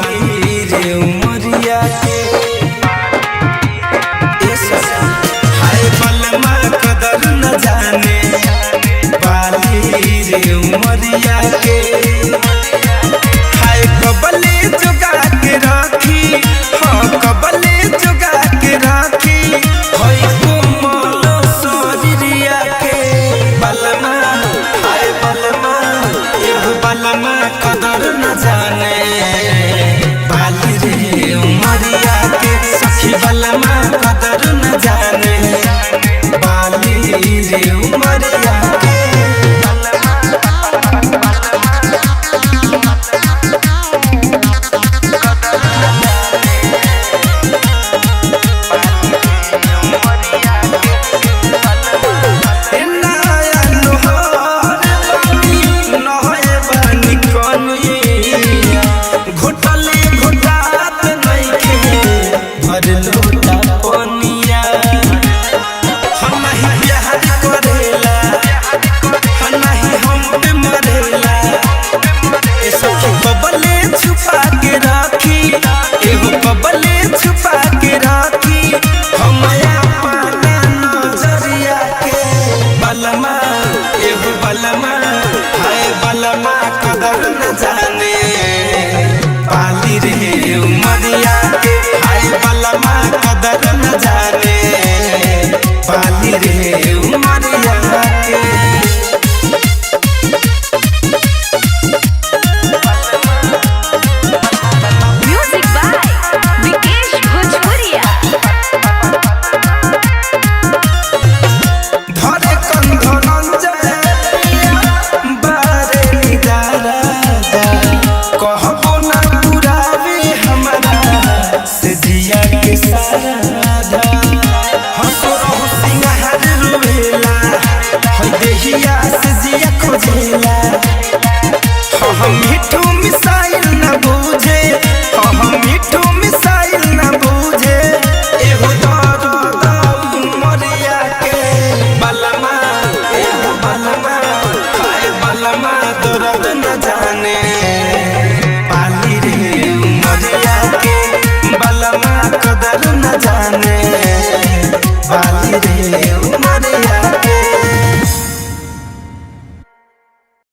बाली रे उमरिया के हाय बलमा कदर न जाने बाली रे उमरिया के हाय कबले जुगा के राखी हाँ कबले जुगा के राखी हाय कोमल शरीरिया के बलमा हाय बलमा एगो बलमा कदर न जाने बाली रे उमरिया के सखी बलमा कदर न जाने बाली रे उमरिया के बलमा कदर न जाने बाली रे उमरिया के हाय बलमा कदर न जाने बाली रे उमरिया के म्यूजिक बाय विकेश भोजपुरिया धरे कंधन कहबो ना पुरावे हमारा से जिया के सारा हसरो सिंगार रोवेला हई देहिया से जिया खोजेला हम मिठू मिसाइल ना बूझे हम मिठू मिसाइल ना बूझे एहो दर्द उमरिया के बलमा एहो बलमा हाय बलमा दर्द न जाने बाली रे उमरिया के बलमा कदर न जाने बाली रे